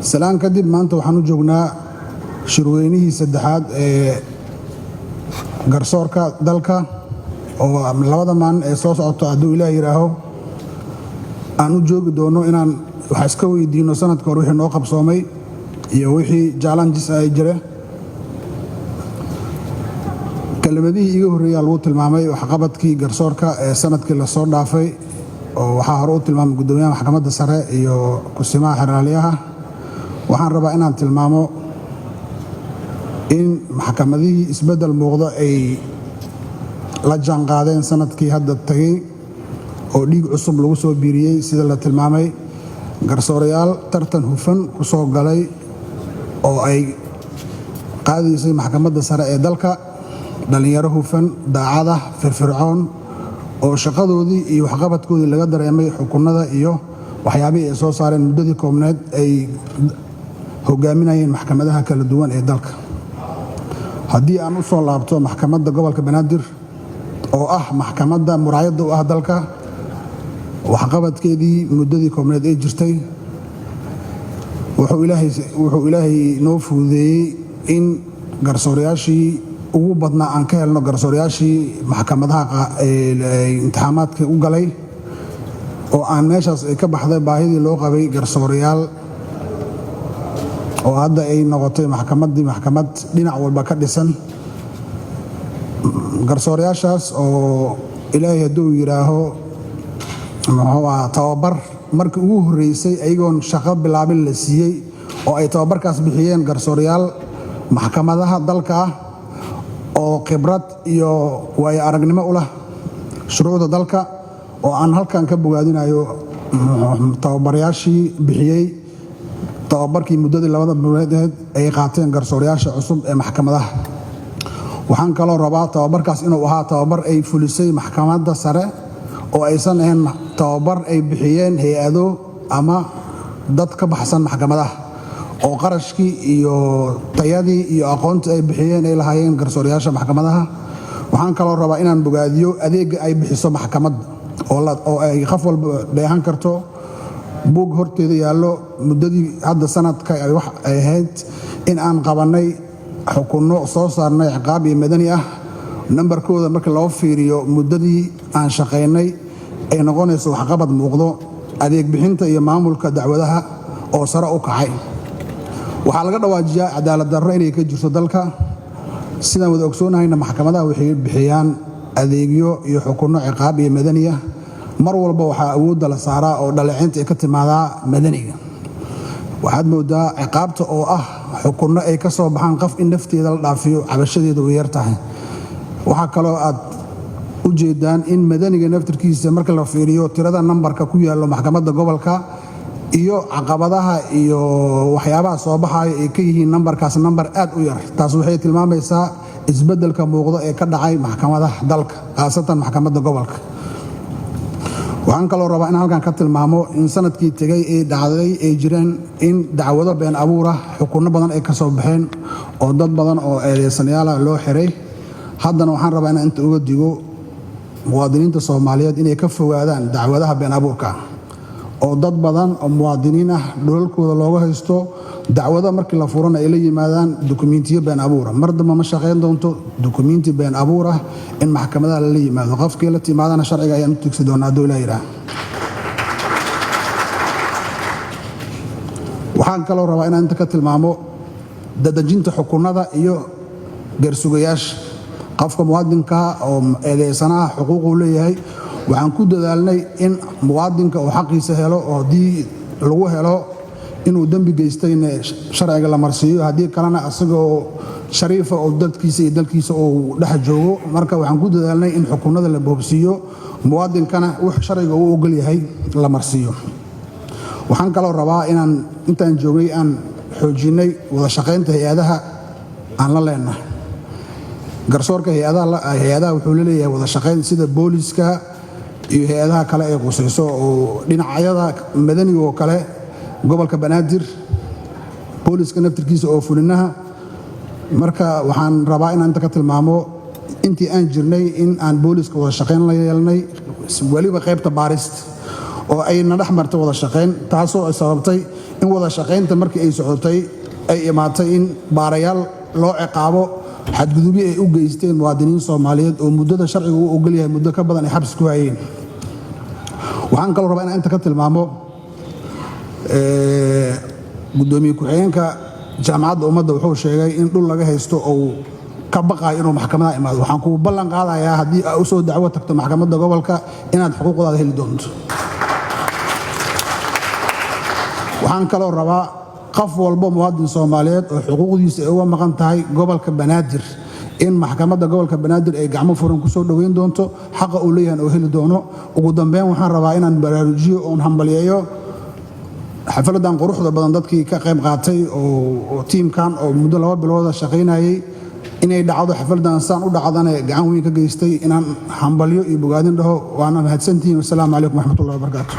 salaan kadib maanta waxaan u joognaa shirweynihii saddexaad ee garsoorka dalka oo labada maalin ee soo socoto hadduu ilaah yidhaaho aan u joogi doono inaan wax iska weydiino sanadka hore wixii noo qabsoomay iyo wixii challenges ay jira. kelimadihii iga horreeyaa lagu tilmaamay waxqabadkii garsoorka ee sanadkii la soo dhaafay oo waxaa hore u tilmaamay guddoomiyaha maxkamadda sare iyo kusimaha xeraalyaha. waxaan rabaa inaan tilmaamo in maxkamadihii isbeddel muuqda ay la jaanqaadeen sanadkii hadda tagay oo dhiig cusub lagu soo biiriyey sida la tilmaamay garsoorayaal tartan hufan ku soo galay oo ay qaadaysay maxkamadda sare ee dalka, dhallinyaro hufan, daacada, firfircoon oo shaqadoodii iyo waxqabadkoodii laga dareemay xukunnada iyo waxyaabihii ay soo saareen muddadii koobneed ay hogaaminayeen maxkamadaha kala duwan ee dalka. haddii aan u soo laabto maxkamadda gobolka banaadir oo ah maxkamadda muraayadda u ah dalka, waxqabadkeedii muddadii koobneed ee jirtay wuxuu ilaahay noo fududeeyey in garsoorayaashii ugu badnaa aan ka helno garsoorayaashii maxkamadaha imtixaamaadka u galay oo aan meeshaas ay ka baxday baahidii loo qabay garsoorayaal oo hadda ay noqotay maxkamaddii maxkamad dhinac walba ka dhisan. garsoorayaashaas oo ilaahay hadduu yidhaaho tababar markii ugu horreysay ayagoon shaqo bilaabin la siiyey oo ay tababarkaas bixiyeen garsoorayaal maxkamadaha dalka ah oo khibrad iyo waayo aragnimo u lah shuruucda dalka oo aan halkan ka bogaadinayo tababarayaashii bixiyey tababarkii muddadii labada bilood ay qaateen garsoorayaasha cusub ee maxkamadaha. waxaan kaloo rabaa tababarkaas inuu ahaa tababar ay fulisay maxkamadda sare oo aysan ahayn tababar ay bixiyeen hay-ado ama dad ka baxsan maxkamadaha oo qarashkii iyo tayadii iyo aqoontii ay bixiyeen ay lahaayeen garsoorayaasha maxkamadaha. waxaan kaloo rabaa inaan bogaadiyo adeegga ay bixiso maxkamadda oo ay qof walba dheehan karto buug horteeda yaallo muddadii hadda sanadka wax ay ahayd in aan qabannay xukunno soo saarnay ciqaab iyo madani ah. nambarkooda marka loo fiiriyo muddadii aan shaqaynay ay noqonayso waxqabad muuqdo, adeeg bixinta iyo maamulka dacwadaha oo sare u kacay. waxaa laga dhawaajiyaa cadaalad darro inay ka jirto dalka. sidaan wada ogsoonahayna maxkamadaha waxay bixiyaan adeegyo iyo xukunno ciqaab iyo madani ah. mar walba waxaa awoodda la saaraa oo dhaleecaynta ay ka timaadaa madaniga. waxaad moodaa ciqaabta oo ah xukunno ay ka soo baxaan qof in nafteeda la dhaafiyo cabashadeeda way yar tahay. waxaa kaloo aad u jeedaan in madaniga naftirkiisa marka la fiiriyo tirada nambarka ku yaallo maxkamadda gobolka iyo caqabadaha iyo waxyaabaha soo baxayo ay ka yihiin nambarkaas nambar aad u yar. taas waxay tilmaamaysaa isbeddelka muuqda ee ka dhacay maxkamadaha dalka, khaasatan maxkamadda gobolka. waxaan kaloo rabaa in halkan ka tilmaamo in sanadkii tegay ee dhacday ay jireen in dacwado been abuur ah xukunno badan ay ka soo baxeen oo dad badan oo eedeysanayaala loo xiray. haddana waxaan rabaa inaan inta uga digo muwaadiniinta Soomaaliyeed inay ka fogaadaan dacwadaha been abuurka oo dad badan oo muwaadiniin ah dhulalkooda looga haysto dacwado markii la furana ay la yimaadaan dukumiintiyo been abuur ah. mar dambe ma shaqayn doonto dukumiinti been abuur ah in maxkamadaha lala yimaado. qofkii la timaadana sharciga ayaan u tigsi doonaa hadduu ilaahay yidhaaho. waxaan kaloo rabaa inaan inta ka tilmaamo dadejinta xukunnada iyo garsugayaasha. qofka muwaadinka oo eedeysanaha xuquuquu leeyahay. waxaan ku dadaalnay in muwaadinka uu xaqiisa helo oo haddii lagu helo inuu dembi geystayna sharciga la marsiiyo, haddii kalena asagoo shariifa oo dadkiisa iyo dalkiisa uu dhex joogo. marka waxaan ku dadaalnay in xukunnada la boobsiiyo muwaadinkana wux sharciga uu ogol yahay la marsiiyo. waxaan kaloo rabaa intaan joogay aan xoojinnay wada shaqaynta hay-adaha aan la leenahay. garsoorka hay-adaha wuxuu la leeyahay wada shaqayn sida booliska iyo hay-adaha kale ee qusayso oo dhinacyada madaniga oo kale gobolka banaadir, booliska naftirkiisa oo fulinaha. marka waxaan rabaa inaan inta ka tilmaamo intii aan jirnay in aan booliska wada shaqayn la yeelnay, weliba qaybta baarista oo ayna dhex martay wada shaqayn, taasoo ay sababtay in wada shaqaynta markii ay socotay ay imaatay in baarayaal loo ciqaabo xadgudubyo ay u geysteen muwaadiniin Soomaaliyeed oo muddada sharcigu u ogol yahay muddo ka badan ay xabsi ku hayeen. waxaan kaloo rabaa inaan inta ka tilmaamo gudoomiye ku-xigeenka jaamacadda ummadda wuxuu sheegay in dhul laga haysto oo ka baqayo inuu maxkamadaha imaado. waxaan ku ballan qaadayaa haddii aad u soo dacwo tagto maxkamadda gobolka inaad xuquuqdaada heli doonto. waxaan kaloo rabaa qof walba muwaadin Soomaaliyeed oo xuquuqdiisa ay uga maqan tahay gobolka Banaadir in maxkamadda gobolka Banaadir ay gacmo furan ku soo dhaweyn doonto, xaqa uu leeyahay oo heli doono. ugu dambeyn waxaan rabaa inaan baraarujiyo oo hambaliyeeyo xafladan quruxda badan dadkii ka qayb qaatay oo tiimkan oo muddo 2 bilood shaqaynayay inay dhacdo xafladan saan u dhacdana gacan weyn ka geystay inaan hambaliyo iyo bogaadin dhaho. waana mahadsantihiin. Assalaamu calaykum waraxmatullaahi wabarakaatuh.